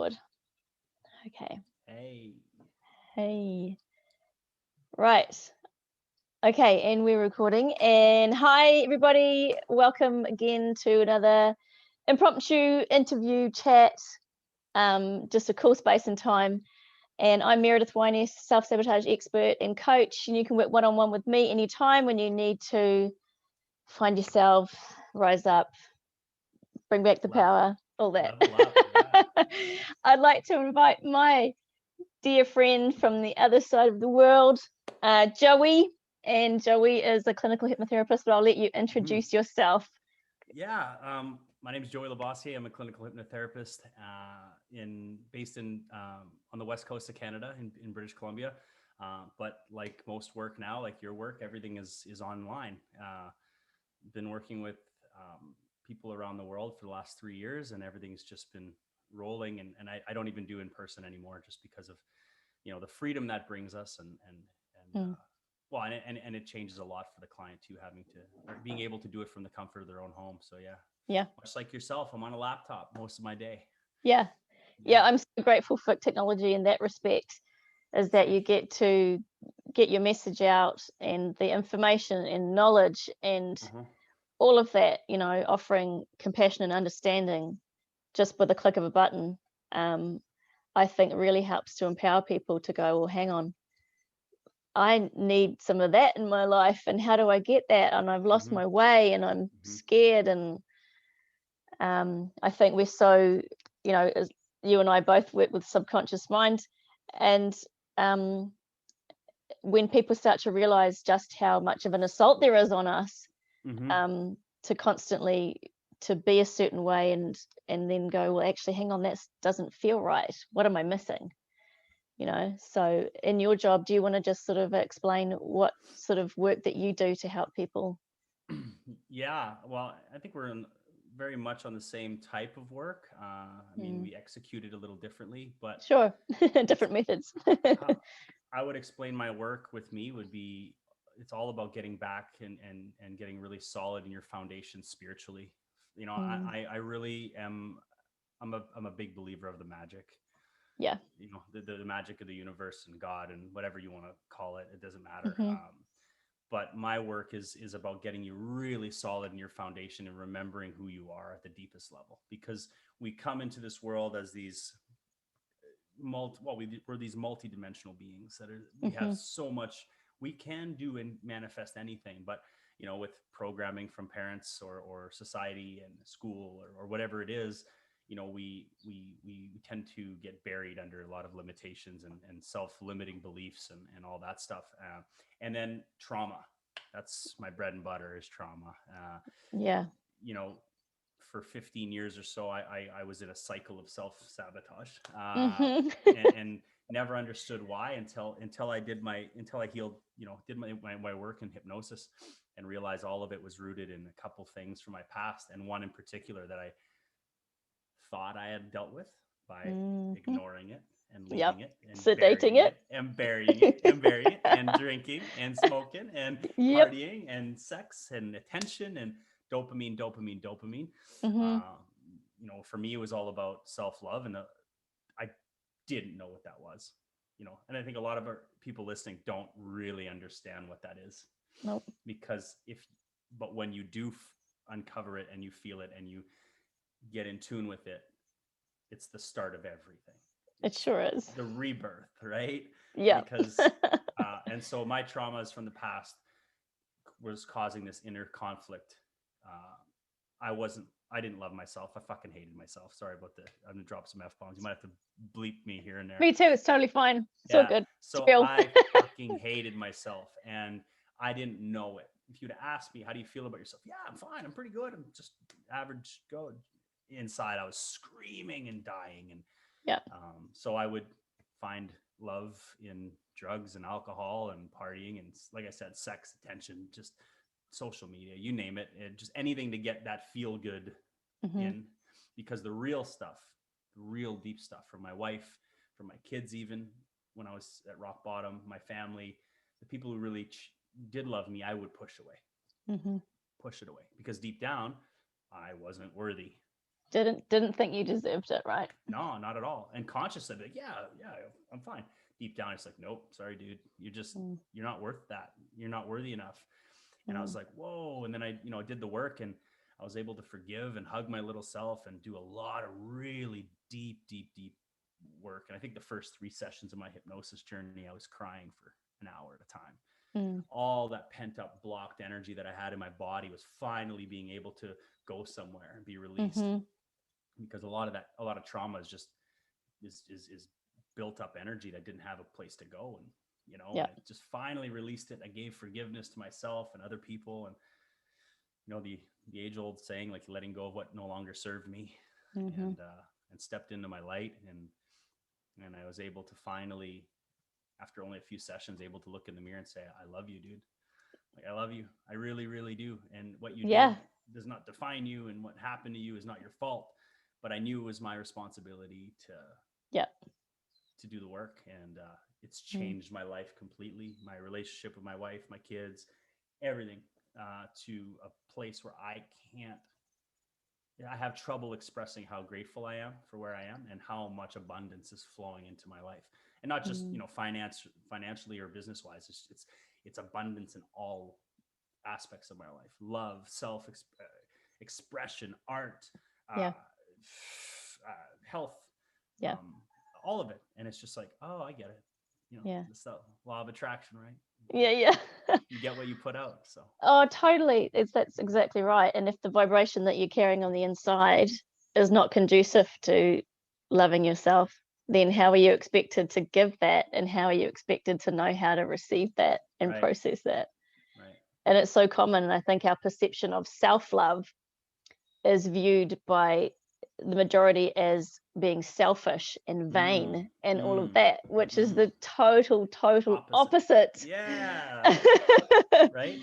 record. Okay. Hey. Hey. Right. Okay, and we're recording. And hi, everybody. Welcome again to another impromptu interview chat. Just a cool space and time. And I'm Meredith Wyness, self-sabotage expert and coach. And you can work one-on-one with me anytime when you need to find yourself, rise up, bring back the power, all that. Level up, yeah. I'd like to invite my dear friend from the other side of the world, Joey. And Joey is a clinical hypnotherapist, but I'll let you introduce yourself. Yeah. My name is Joey Labossiere. I'm a clinical hypnotherapist based on the west coast of Canada in British Columbia. But like most work now, like your work, everything is online. Been working with people around the world for the last 3 years, and everything's just been rolling. And I don't even do in person anymore, just because of the freedom that brings us, and Mm. well, and it changes a lot for the client too, having to or being able to do it from the comfort of their own home. So Yeah. much like yourself, I'm on a laptop most of my day. Yeah. Yeah, Yeah. I'm so grateful for technology in that respect, is that same. you get to get your message out and the information and knowledge and Uh-huh. all of that, offering compassion and understanding just with a click of a button. I think really helps to empower people to go, well, hang on, I need some of that in my life, and how do I get that? And I've lost Mm-hmm. my way, and I'm Mm-hmm. scared. And I think we're so, as you and I both work with subconscious mind, and um, when people start to realize just how much of an assault there is on us, Mm-hmm. to constantly to be a certain way, and then go, well, actually, hang on, that doesn't feel right. What am I missing? So in your job, do you want to just sort of explain what sort of work that you do to help people? Yeah, well, I think we're very much on the same type of work. I mean, Mm, we execute it a little differently, but sure. it's Different methods. how I would explain my work with me would be it's all about getting back and getting really solid in your foundation spiritually. Mm, I really am. I'm a big believer of the magic. yeah. The magic of the universe and God and whatever you want to call it. It doesn't matter. Hmm. But my work is about getting you really solid in your foundation and remembering who you are at the deepest level, because we come into this world as these we're these multi-dimensional beings we have Hmm. so much we can do and manifest anything. But with programming from parents or society and school or whatever it is, we tend to get buried under a lot of limitations and self-limiting beliefs and all that stuff. And then trauma, that's my bread and butter, is trauma. Yeah. you know for 15 years or so, I was in a cycle of self-sabotage, Hmm. and never understood why until I healed, did my work in hypnosis, and realized all of it was rooted in a couple things from my past, and one in particular that I thought I had dealt with by Hmm. ignoring it and Yep. leaving it and Sedating burying it. it and burying it and burying it and drinking and smoking and Yep. partying and sex and attention and dopamine, dopamine, dopamine. Hmm. Uh, for me, it was all about self-love, and I didn't know what that was. And I think a lot of our people listening don't really understand what that is, Nope. because but when you do uncover it and you feel it and you get in tune with it, it's the start of everything. It It's sure is. the rebirth, right? Yep. Because and so my traumas from the past was causing this inner conflict. uh, I didn't love myself. I fucking hated myself. Sorry about that. I'm gonna drop some F-bombs. You might have to bleep me here and there. Me too. It's totally fine. It's all Yeah. good. It's So real. I fucking hated myself, and I didn't know it. If you'd asked me, how do you feel about yourself? Yeah, I'm fine. I'm pretty good. I'm just average. Go inside. I was screaming and dying, and Yeah. so I would find love in drugs and alcohol and partying and, like I said, sex, attention, just social media, you name it, just anything to get that feel good Hmm. in. Because the real stuff, the real deep stuff, from my wife, from my kids, even when I was at rock bottom, my family, the people who really did love me, I would push it away, Hmm. because deep down, I wasn't worthy. Didn't think you deserved it, right? No, not at all. And consciously, like, yeah, I'm fine. Deep down, it's like, nope, sorry, dude. You're not worth that. You're not worthy enough. And I was like, whoa. And then I, did the work, and I was able to forgive and hug my little self and do a lot of really deep work. And I think the first 3 sessions of my hypnosis journey, I was crying for an hour at a time. All that pent up blocked energy that I had in my body was finally being able to go somewhere and be released. Because a lot of trauma is just is built up energy that didn't have a place to go. And and I just finally released it. I gave forgiveness to myself and other people, and the age old saying, like, letting go of what no longer served me, and stepped into my light, and I was able to finally, after only a few sessions, able to look in the mirror and say, I love you, dude. Like, I love you. I really, really do. And what you did does not define you, and what happened to you is not your fault. But I knew it was my responsibility to do the work. And it's changed my life completely, my relationship with my wife, my kids, everything, to a place where I have trouble expressing how grateful I am for where I am and how much abundance is flowing into my life. And not just, financially or business wise. It's abundance in all aspects of my life: love, self expression, art, health, all of it. And it's just like, oh, I get it. It's the law of attraction, right? Yeah. You get what you put out. So. Oh, totally. That's exactly right. And if the vibration that you're carrying on the inside is not conducive to loving yourself, then how are you expected to give that, and how are you expected to know how to receive that and process that? Right. And it's so common. And I think our perception of self-love is viewed by the majority as being selfish and vain and all of that, which is the total opposite. Yeah. Right.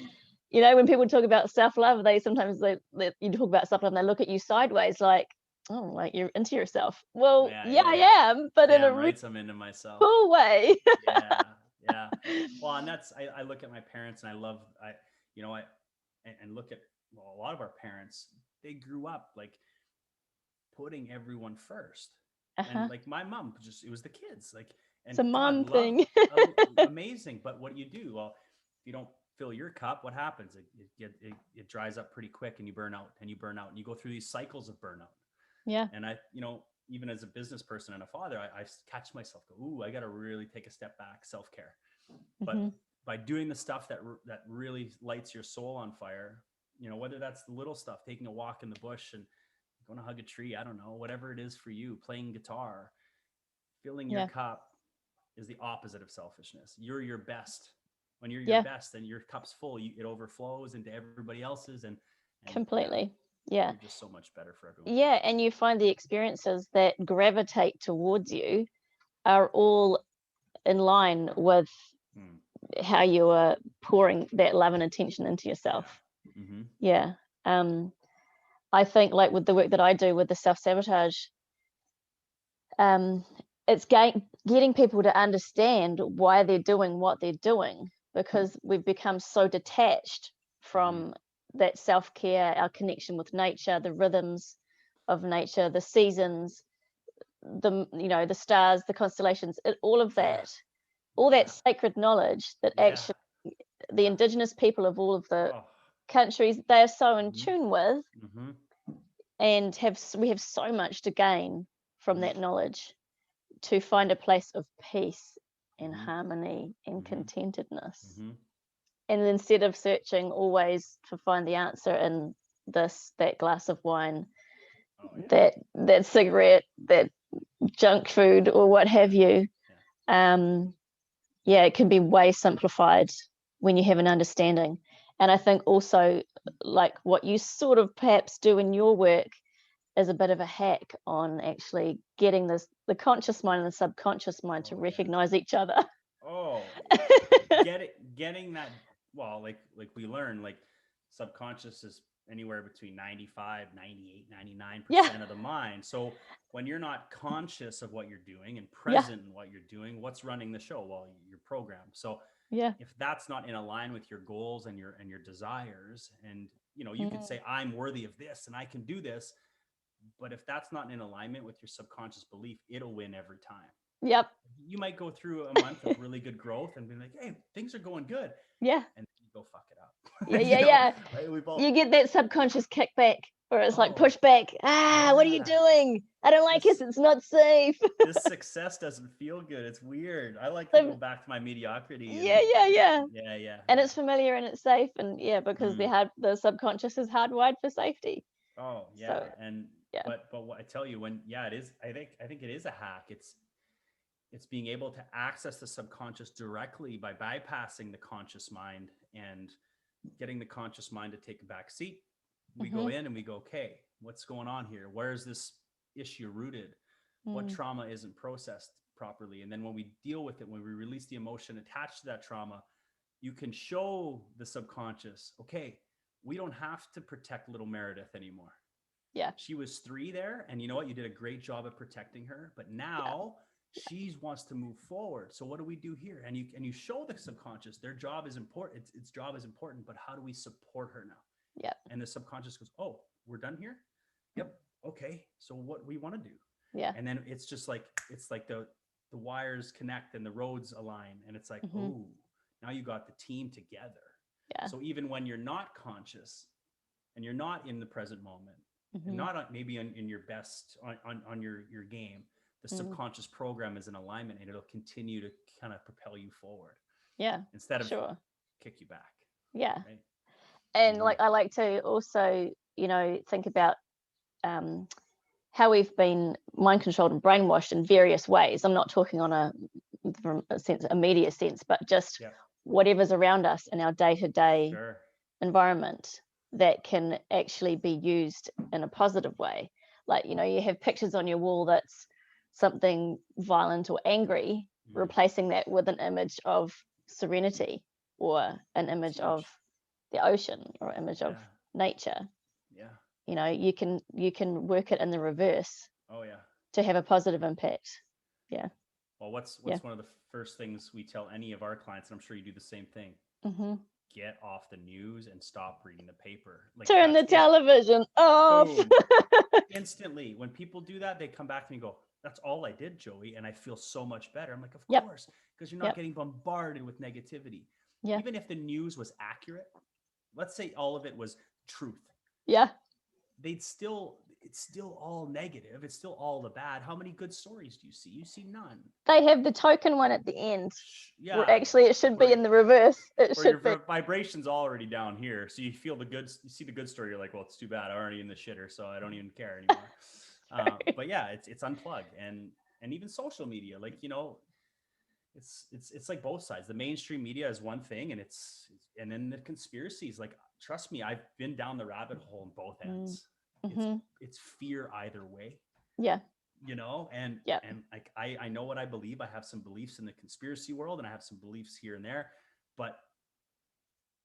When people talk about self-love, you talk about self-love and they look at you sideways like, oh, like you're into yourself. Well, I am, but in a really I'm into myself. cool way. Yeah. Well, and that's, I look at my parents, and I love, and look at, well, a lot of our parents, they grew up like putting everyone first. And like my mom, it was the kids, like, and it's a mom thing. Amazing. But what do you do? Well, if you don't fill your cup, what happens? It dries up pretty quick, and you burn out, and you go through these cycles of burnout. Yeah. And I, even as a business person and a father, I catch myself go, ooh, I got to really take a step back, self-care. But by doing the stuff that really lights your soul on fire, whether that's the little stuff, taking a walk in the bush and going to hug a tree, I don't know, whatever it is for you, playing guitar, filling your cup is the opposite of selfishness. You're your best. When you're your best and your cup's full, it overflows into everybody else's, and completely. Yeah. You're just so much better for everyone. Yeah. And you find the experiences that gravitate towards you are all in line with how you are pouring that love and attention into yourself. Yeah. I think, like, with the work that I do with the self-sabotage, it's getting people to understand why they're doing what they're doing, because we've become so detached from that self-care, our connection with nature, the rhythms of nature, the seasons, the stars, the constellations, all of that, all that sacred knowledge that actually the indigenous people of all of the countries, they are so in tune with, and we have so much to gain from that knowledge, to find a place of peace and harmony and contentedness. And instead of searching always to find the answer in that glass of wine, that cigarette, that junk food, or what have you, it can be way simplified when you have an understanding. And I think also, like, what you sort of perhaps do in your work is a bit of a hack on actually getting the conscious mind and the subconscious mind to recognize each other. Getting that, well, like we learn, like, subconscious is anywhere between 95, 98, 99% of the mind. So when you're not conscious of what you're doing and present in what you're doing, what's running the show? Well, your program. So if that's not in line with your goals and your desires, and you could say, I'm worthy of this and I can do this, But if that's not in alignment with your subconscious belief, it'll win every time. Yep. You might go through a month of really good growth and be like, hey, things are going good. Yeah. And then you go fuck it up. Yeah. Right? You get that subconscious kickback where it's like push Oh, back. What are you yeah. doing? I don't like it. It's not safe. This success doesn't feel good. It's weird. I like to go back to my mediocrity. And, yeah. And it's familiar and it's safe. And because the subconscious is hardwired for safety. Oh yeah. So, and yeah. But what I tell you, when it is, I think it is a hack. It's being able to access the subconscious directly by bypassing the conscious mind and getting the conscious mind to take a back seat. We go in and we go, okay, what's going on here? Where's this issue rooted? What trauma isn't processed properly? And then when we deal with it, when we release the emotion attached to that trauma, you can show the subconscious, okay, we don't have to protect little Meredith anymore. Yeah. She was 3 there, and you know what? You did a great job of protecting her, but now she wants to move forward. So what do we do here? And you show the subconscious their job is important. Its job is important, but how do we support her now? Yeah. And the subconscious goes, oh, we're done here? Yep. Okay. So what we want to do? Yeah. And then it's just like, the wires connect and the roads align. And it's like, oh, now you got the team together. Yeah. So even when you're not conscious and you're not in the present moment, and not maybe in your best, on your game, the subconscious program is in alignment and it'll continue to kind of propel you forward. Yeah. Instead of kick you back. Yeah. Right? And I like to also, think about how we've been mind controlled and brainwashed in various ways. I'm not talking from a media sense, but just whatever's around us in our day-to-day environment that can actually be used in a positive way. Like, you have pictures on your wall that's something violent or angry, replacing that with an image of serenity or an image of the ocean or image of nature. You can work it in the reverse to have a positive impact. Well, what's one of the first things we tell any of our clients, and I'm sure you do the same thing? Get off the news and stop reading the paper. Turn the television off. Instantly. When people do that, they come back to me and go, that's all I did, Joey, and I feel so much better. I'm like, of course, because you're not getting bombarded with negativity. Even if the news was accurate, let's say all of it was truth. It's still all negative. It's still all the bad. How many good stories do you see? You see none. They have the token one at the end. Actually, it should be in the reverse. Your vibration's already down here. So you feel you see the good story. You're like, well, it's too bad. I'm already in the shitter, so I don't even care anymore. But it's unplug. And even social media, it's like both sides. The mainstream media is one thing, and then the conspiracies, trust me, I've been down the rabbit hole on both ends. It's fear either way. And I know what I believe. I have some beliefs in the conspiracy world and I have some beliefs here and there, but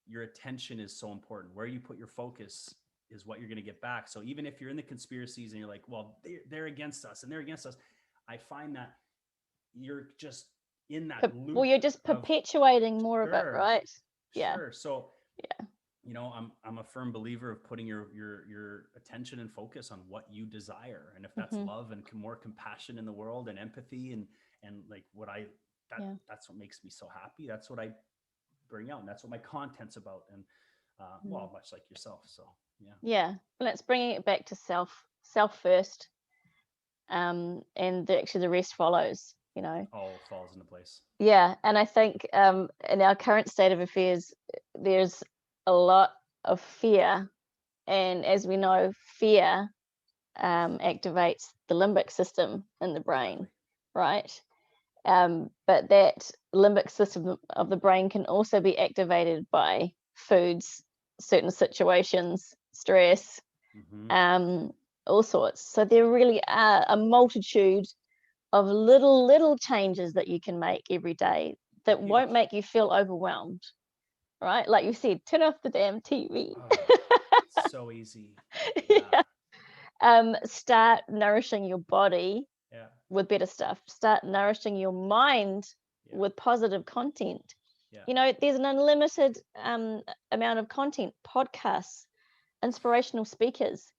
your attention is so important. Where you put your focus is what you're going to get back. So even if you're in the conspiracies and you're like, well, they're against us and they're against us, I find that you're just in that loop. Well, you're just perpetuating more of it, right? Sure. So I'm a firm believer of putting your attention and focus on what you desire. And if that's love and more compassion in the world and empathy and that's what makes me so happy. That's what I bring out. And that's what my content's about. And much like yourself. So well, it's bringing it back to self first. And actually the rest follows, all falls into place. And I think in our current state of affairs, there's a lot of fear, and as we know, fear activates the limbic system in the brain, right? But that limbic system of the brain can also be activated by foods, certain situations, stress, all sorts. So there really are a multitude of little changes that you can make every day that won't make you feel overwhelmed. Right, like you said, turn off the damn TV. It's so easy. Start nourishing your body with better stuff. Start nourishing your mind with positive content. There's an unlimited amount of content, podcasts, inspirational speakers,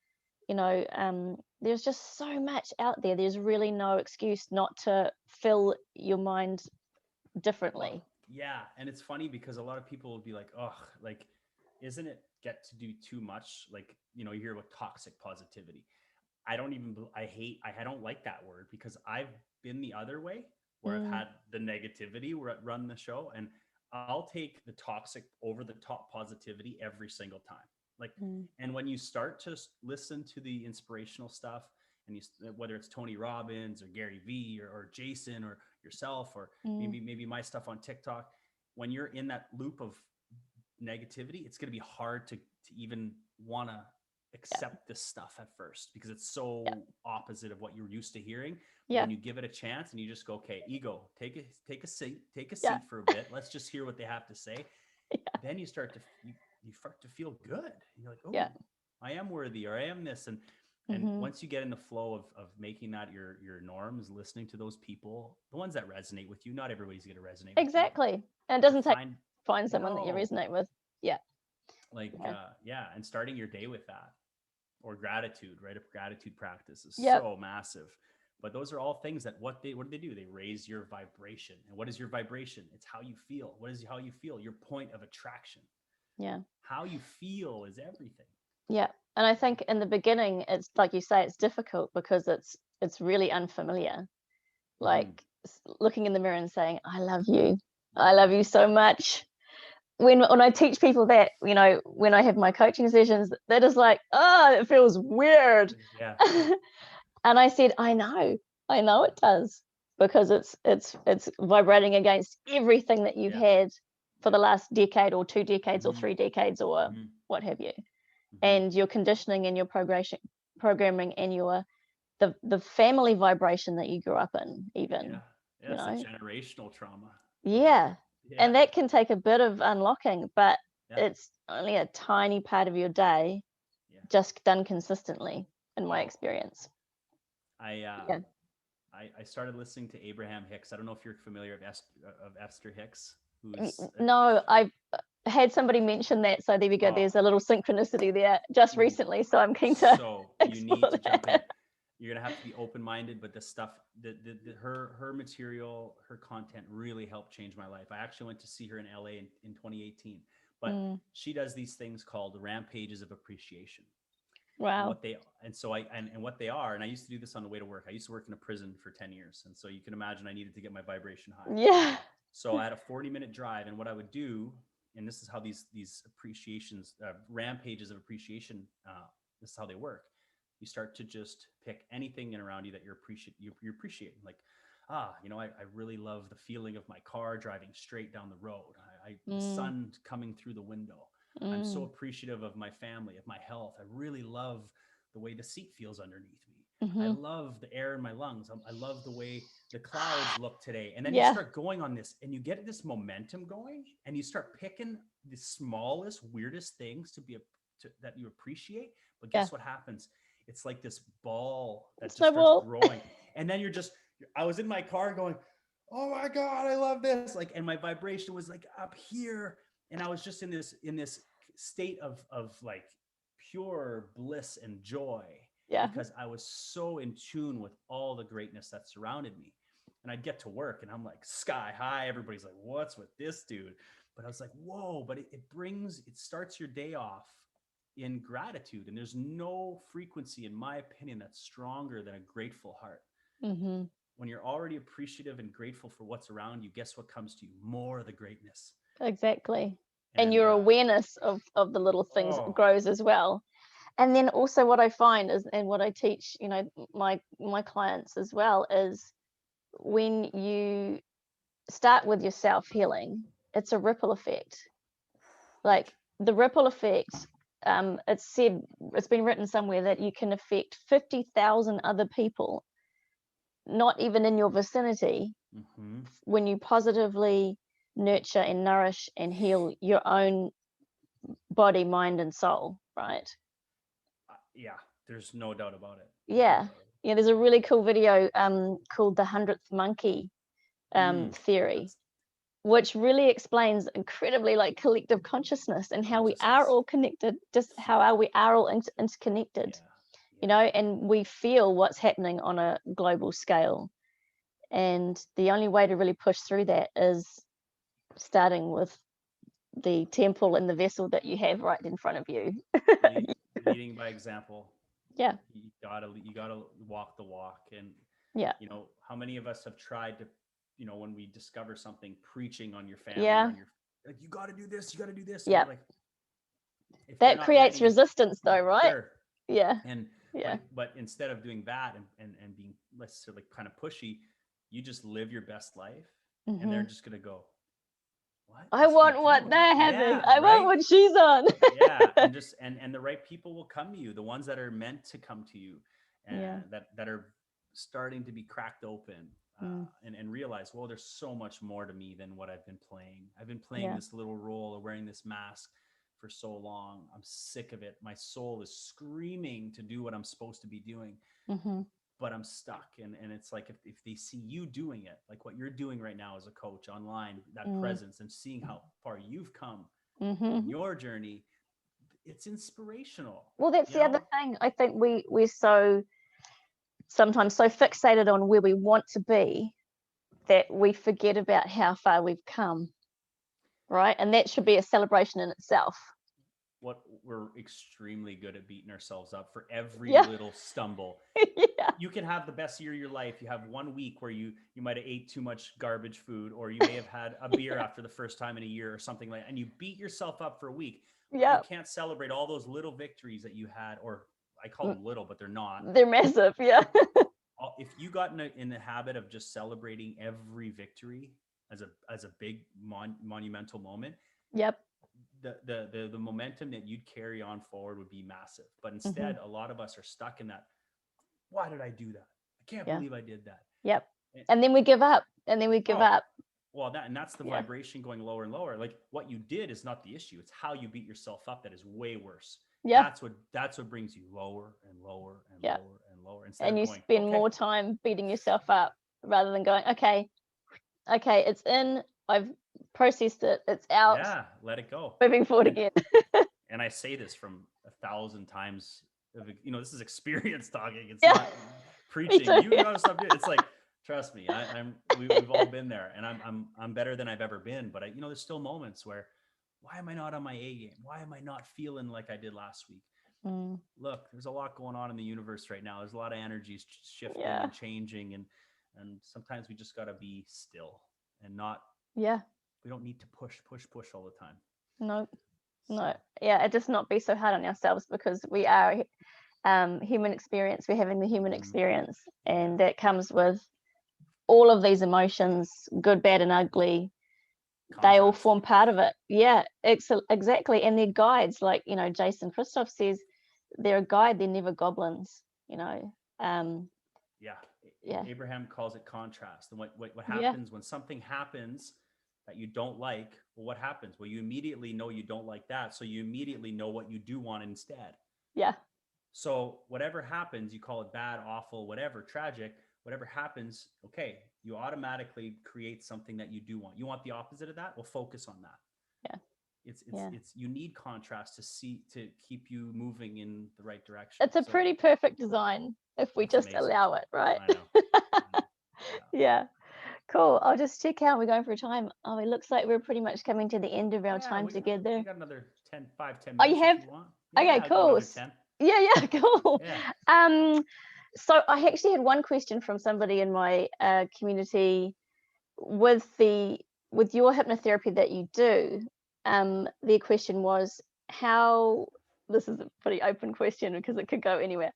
there's just so much out there. There's really no excuse not to fill your mind differently. Well, yeah, and it's funny because a lot of people will be like, "Oh, like, isn't it get to do too much?" Like, you hear about toxic positivity. I don't even, I don't like that word because I've been the other way where I've Mm, had the negativity where I run the show, and I'll take the toxic over the top positivity every single time. Like, mm, and when you start to listen to the inspirational stuff, and whether it's Tony Robbins or Gary Vee or Jason or yourself, or mm, maybe my stuff on TikTok, when you're in that loop of negativity, it's going to be hard to even want to yeah, accept this stuff at first because it's yeah, so opposite of what you're used to hearing. But yeah, when you give it a chance and you just go, okay, ego, take a yeah, seat for a bit. Let's just hear what they have to say. Then you start to feel good. You're like, yeah. oh, I am worthy, or I am this. And Hmm. once you get in the flow of making that your norms, listening to those people, the ones that resonate with you, not everybody's going to resonate with you. Exactly. And it But doesn't take find find someone that you no, resonate with. Yeah. like Yeah. yeah, and starting your day with that, or gratitude, right? A gratitude practice is Yep. so massive. But those are all things that what do they do? They raise your vibration. And what is your vibration? It's how you feel. What is how you feel? Your point of attraction. Yeah. How you feel is everything. Yeah. And I think in the beginning, it's like you say, it's difficult because it's really unfamiliar. Mm-hmm. Like looking in the mirror and saying, "I love you. I love Mm-hmm. you so much." When I teach people that, when I have my coaching sessions, they're just like, "Oh, it feels weird." Yeah. And I said, I know it does, because it's vibrating against everything that you've Yeah. had for Yeah. the last decade or 2 decades or Mm-hmm. 3 decades or Mm-hmm. what have you. Mm-hmm. And your conditioning and your programming and the family vibration that you grew up in, Yeah. even, Yeah. you It's the know. generational trauma of Yeah. yeah. And that can take a bit of unlocking, but Yeah. it's only a tiny part of your day, Yeah. just done consistently, in my Oh, experience. I Yeah. I started listening to Abraham Hicks. I don't know if you're familiar of Esther Hicks, who's No, I've had somebody mention that, so there we go. oh, There's a little synchronicity there just ooh, recently, so I'm keen to so you need explore to jump in. that. You're gonna have to be open-minded, but the stuff, her material, her content really helped change my life. I actually went to see her in LA in 2018, but Mm, she does these things called Rampages of Appreciation. And wow. what they and so I and what they are, and I used to do this on the way to work. I used to work in a prison for 10 years, and so you can imagine I needed to get my vibration high. Yeah. So I had a 40-minute drive, and what I would do, and this is how these appreciations, rampages of appreciation, this is how they work. You start to just pick anything in around you that you're appreciating. Like, I really love the feeling of my car driving straight down the road. The Mm, sun coming through the window. I'm so mm, appreciative of my family, of my health. I really love the way the seat feels underneath me. I mm-hmm. love the air in my lungs. I love the way the clouds look today. And then you Yeah. start going on this and you get this momentum going and you start picking the smallest, weirdest things that you appreciate. But Yeah. guess what happens? It's like this ball that just starts Snowball. growing. And then I was in my car going, oh my God, I love this. Like, and my vibration was like up here. And I was just in this state of like pure bliss and joy Yeah. because I was so in tune with all the greatness that surrounded me. And I'd get to work and I'm like sky high. Everybody's like, what's with this dude? But I was like, whoa, but it starts your day off in gratitude. And there's no frequency, in my opinion, that's stronger than a grateful heart. Mm-hmm. When you're already appreciative and grateful for what's around you, guess what comes to you? More of the greatness. Exactly. And And your awareness of the little things oh, grows as well. And then also what I find is, and what I teach, my clients as well, is when you start with your self-healing, it's a ripple effect. Like huge. the ripple effect, it's been written somewhere that you can affect 50,000 other people, not even in your vicinity, Mm-hmm. when you positively nurture and nourish and heal your own body, mind, and soul, right? Yeah, there's no doubt about it. No Yeah. doubt. Yeah, there's a really cool video called the 100th monkey theory, That's which really explains incredibly like collective consciousness and how we are consciousness. all connected, just how are we are all interconnected. Yeah. you know, and we feel what's happening on a global scale. And the only way to really push through that is starting with the temple and the vessel that you have right in front of you. Leading by example. Yeah. You gotta walk the walk. And Yeah. you know, how many of us have tried to, you know, when we discover something, preaching on your family, Yeah. on your, like, you got to do this, you got to do this. Yeah. And like, if they're That not creates ready, resistance though, right? sure. Yeah. And Yeah. but instead of doing that and being less sort of like kind of pushy, you just live your best life, and they're just gonna go, what I is he want what doing? they're having. Yeah, I want right. what she's on. Yeah, and just and the right people will come to you, the ones that are meant to come to you, and Yeah. that are starting to be cracked open, and realize, well, there's so much more to me than what I've been playing. I've been playing Yeah. this little role of wearing this mask for so long. I'm sick of it. My soul is screaming to do what I'm supposed to be doing, but I'm stuck. And it's like, if they see you doing it, like what you're doing right now as a coach online, that presence, and seeing how far you've come in your journey, it's inspirational. Well, that's the other thing. I think we're so sometimes so fixated on where we want to be that we forget about how far we've come, right? And that should be a celebration in itself. What we're extremely good at beating ourselves up for every Yeah. little stumble. Yeah. You can have the best year of your life. You have 1 week where you might have ate too much garbage food, or you may have had a beer after the first time in a year or something like that, and you beat yourself up for a week. Yeah. You can't celebrate all those little victories that you had, or I call them little, but they're not. They're massive. Yeah. If you got in the habit of just celebrating every victory as a big monumental moment, Yep. the momentum that you'd carry on forward would be massive. But instead, a lot of us are stuck in that. Why did I do that? I can't believe I did that. Yep. And then we give up. Well, that's the vibration going lower and lower. Like, what you did is not the issue. It's how you beat yourself up that is way worse. Yeah. That's what brings you lower and lower and Yeah. lower and lower. Instead And of you going, spend more time beating yourself up rather than going, okay, it's in, I've processed it, it's out. Yeah, let it go. Moving forward again. And I say this from 1,000 times of, this is experience talking. It's Yeah. not preaching. You gotta stop doing it. It's like, trust me, we've all been there, and I'm better than I've ever been. But there's still moments where, why am I not on my A game? Why am I not feeling like I did last week? Look, there's a lot going on in the universe right now. There's a lot of energies shifting and changing, and sometimes we just gotta be still and not. Yeah. We don't need to push all the time. No. Yeah, it just not be so hard on ourselves, because we are human experience. We're having the human experience, and that comes with all of these emotions, good, bad, and ugly. They all form part of it. Yeah, exactly. And they're guides, like Jason Christoph says, they're a guide. They're never goblins. Abraham calls it contrast. And what happens when something happens that you don't like? Well, what happens? Well, you immediately know you don't like that, so you immediately know what you do want instead. Yeah. So whatever happens, you call it bad, awful, whatever, tragic, whatever happens, okay, you automatically create something that you do want. You want the opposite of that? Well, focus on that. Yeah. It's you need contrast to keep you moving in the right direction. It's a pretty perfect design if we just allow it, right? I know. Yeah. Cool. I'll just check out. We're going for a time. Oh, it looks like we're pretty much coming to the end of our time together. We got another 10 minutes. Oh, you have? If you want. Okay, cool. Yeah, cool. Yeah. So I actually had one question from somebody in my community with your hypnotherapy that you do. Their question was, this is a pretty open question because it could go anywhere.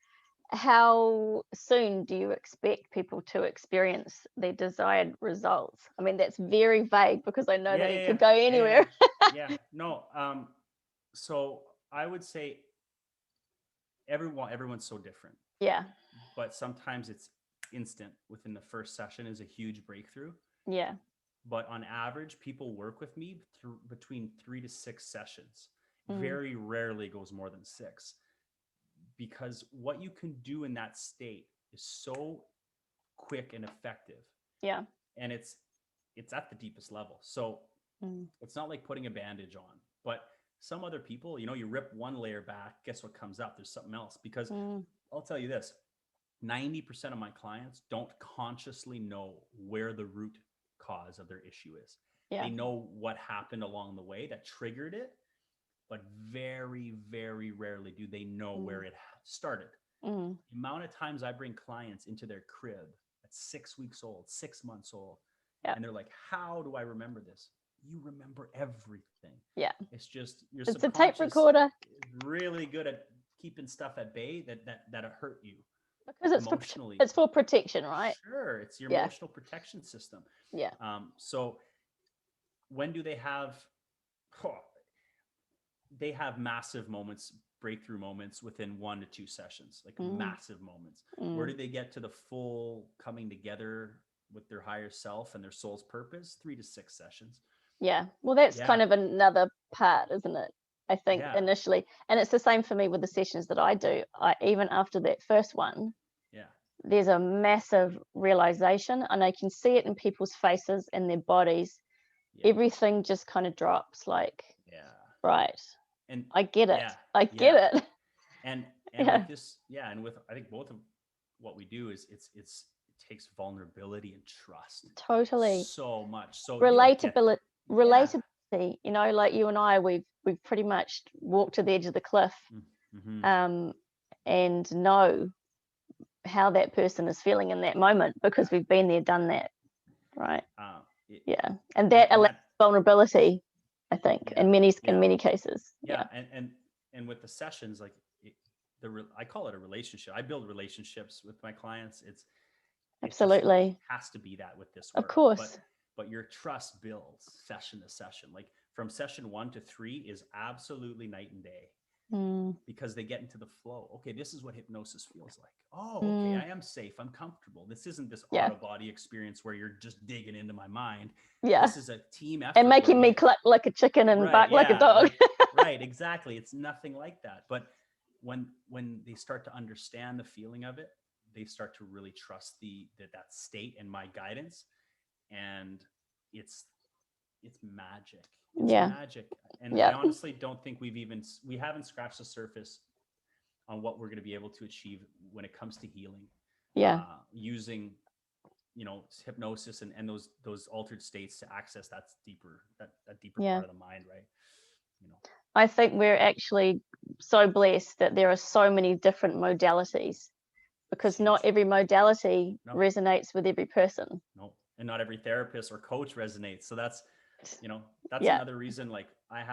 How soon do you expect people to experience their desired results? I mean, that's very vague, because I know that it could go anywhere. No. So I would say everyone's so different. Yeah. But sometimes it's instant. Within the first session is a huge breakthrough. Yeah. But on average, people work with me between 3 to 6 sessions. Very rarely goes more than 6. Because what you can do in that state is so quick and effective. Yeah. And it's at the deepest level. So it's not like putting a bandage on. But some other people, you rip one layer back, guess what comes up? There's something else. Because I'll tell you this, 90% of my clients don't consciously know where the root cause of their issue is. Yeah. They know what happened along the way that triggered it, but very, very rarely do they know where it started. The amount of times I bring clients into their crib at 6 weeks old, 6 months old, and they're like, how do I remember this? You remember everything. Yeah. It's just your It's a tape recorder. is really good at keeping stuff at bay that hurt you. Because it's emotionally. It's for protection, right? Sure. It's your emotional protection system. Yeah. So when do they have, they have massive moments, breakthrough moments within 1 to 2 sessions, like massive moments. Where do they get to the full coming together with their higher self and their soul's purpose? 3 to 6 sessions. Yeah. Well, that's kind of another part, isn't it? I think initially. And it's the same for me with the sessions that I do. Even after that first one, there's a massive realization, and I can see it in people's faces and their bodies. Everything just kind of drops, like, right. And I get it. I get it. And with this, and with, I think both of what we do is it takes vulnerability and trust. Totally. So much. So relatability, you know, like you and I, we've pretty much walked to the edge of the cliff, and know how that person is feeling in that moment because we've been there, done that, right? And that allows vulnerability, I think, in many cases. And with the sessions, like I call it a relationship. I build relationships with my clients. It's absolutely has to be that with this work. Of course. But your trust builds session to session. Like from session 1 to 3 is absolutely night and day. Because they get into the flow. Okay, this is what hypnosis feels like. Oh, okay, I am safe. I'm comfortable. This isn't this out-of-body experience where you're just digging into my mind. This is a team effort. And making me cluck like a chicken and bark like a dog. Right, exactly. It's nothing like that. But when they start to understand the feeling of it, they start to really trust that state and my guidance. And it's magic. It's magic. And I honestly don't think we haven't scratched the surface on what we're going to be able to achieve when it comes to healing. Using, hypnosis and those altered states to access that deeper part of the mind, right? I think we're actually so blessed that there are so many different modalities, because not every modality resonates with every person. No. And not every therapist or coach resonates. So that's another reason, like I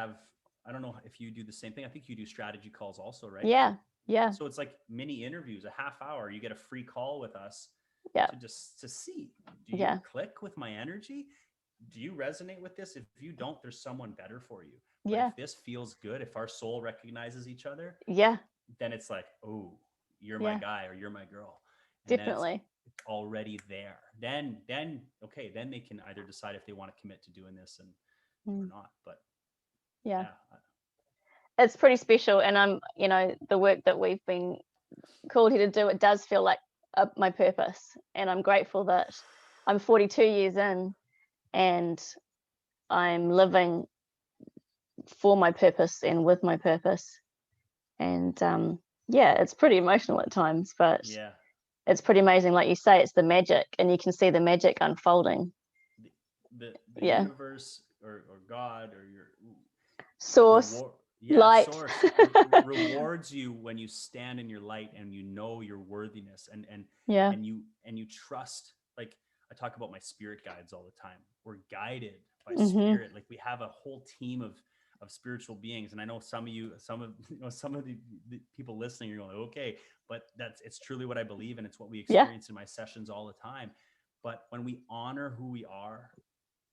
don't know if you do the same thing. I think you do strategy calls also, right? Yeah. So it's like mini interviews, a half hour, you get a free call with us to see, do you click with my energy? Do you resonate with this? If you don't, there's someone better for you. But if this feels good, if our soul recognizes each other, then it's like, oh, you're my guy or you're my girl. And definitely. It's already there. Then they can either decide if they want to commit to doing this or not. But it's pretty special. And I'm, the work that we've been called here to do, it does feel like my purpose. And I'm grateful that I'm 42 years in and I'm living for my purpose and with my purpose. And it's pretty emotional at times, but it's pretty amazing. Like you say, it's the magic, and you can see the magic unfolding. The universe or God or your source, light source rewards you when you stand in your light and you know your worthiness and you trust. Like I talk about my spirit guides all the time. We're guided by spirit. Like we have a whole team of spiritual beings. And I know some of the people listening are going, okay, but it's truly what I believe. And it's what we experience in my sessions all the time. But when we honor who we are,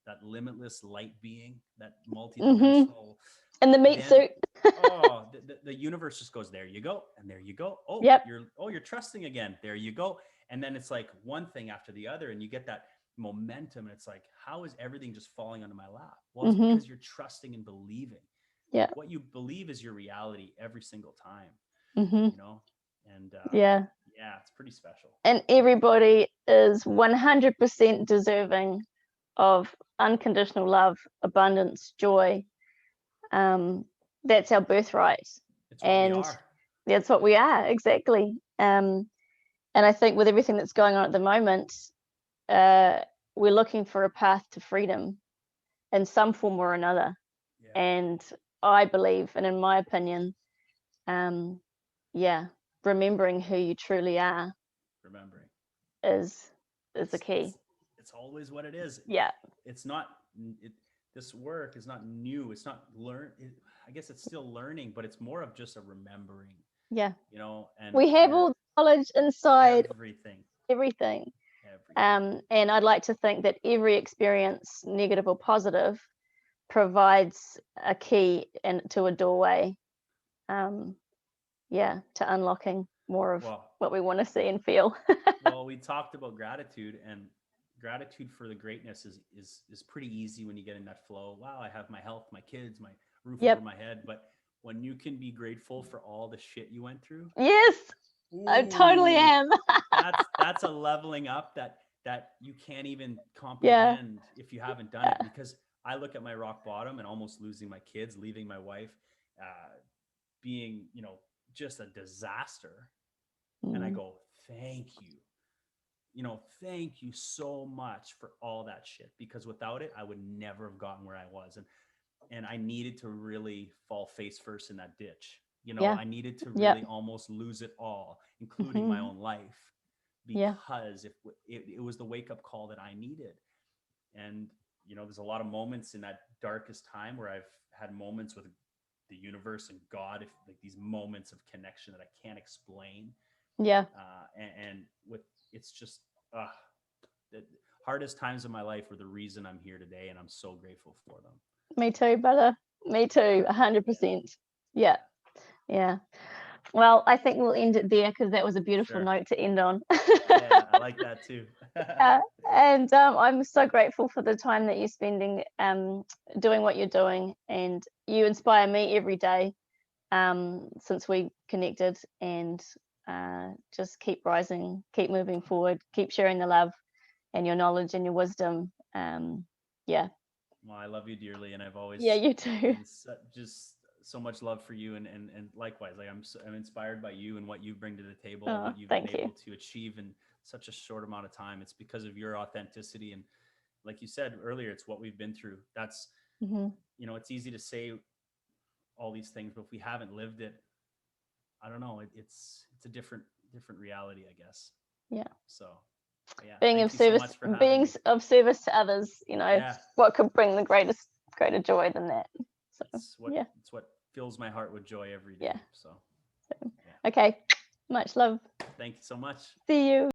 that limitless light being, that multidimensional, and the meat suit, the universe just goes, there you go. And there you go. Oh, you're trusting again. There you go. And then it's like one thing after the other, and you get that momentum. And it's like, how is everything just falling onto my lap? Well, it's because you're trusting and believing. What you believe is your reality every single time. And it's pretty special. And everybody is 100% deserving of unconditional love, abundance, joy. That's our birthright. It's what we are. That's what we are, exactly. And I think with everything that's going on at the moment, we're looking for a path to freedom in some form or another. Yeah. And I believe, and in my opinion, remembering who you truly are Remembering is the key. It's always what it is. Yeah. It's not. This work is not new. It's not I guess it's still learning, but it's more of just a remembering. Yeah. And we have all the knowledge inside. Everything. And I'd like to think that every experience, negative or positive, provides a key to a doorway, to unlocking more of what we want to see and feel. Well, we talked about gratitude, and gratitude for the greatness is pretty easy when you get in that flow. Wow, I have my health, my kids, my roof over my head. But when you can be grateful for all the shit you went through. Yes, I totally am. that's a leveling up that you can't even comprehend if you haven't done it. Because I look at my rock bottom and almost losing my kids, leaving my wife, being, just a disaster. And I go, thank you. Thank you so much for all that shit, because without it, I would never have gotten where I was. And I needed to really fall face first in that ditch. I needed to really almost lose it all, including my own life, because it was the wake up call that I needed. And, there's a lot of moments in that darkest time where I've had moments with the universe and God, like these moments of connection that I can't explain. Yeah. And it's just the hardest times of my life were the reason I'm here today, and I'm so grateful for them. Me too, brother. Me too, 100%. Yeah. Well, I think we'll end it there, because that was a beautiful note to end on. Yeah, I like that too. And I'm so grateful for the time that you're spending doing what you're doing, and you inspire me every day since we connected. And just keep rising, keep moving forward, keep sharing the love and your knowledge and your wisdom. Well, I love you dearly, and I've always you too. Just so much love for you, and likewise, like I'm inspired by you and what you bring to the table, and what you've been able to achieve in such a short amount of time. It's because of your authenticity, and like you said earlier, it's what we've been through. That's it's easy to say all these things, but if we haven't lived it, I don't know. It's a different reality, I guess. Yeah. So. Yeah, being of service, of service to others, what could bring the greater joy than that? So, it's what fills my heart with joy every day. So okay, much love. Thank you so much. See you.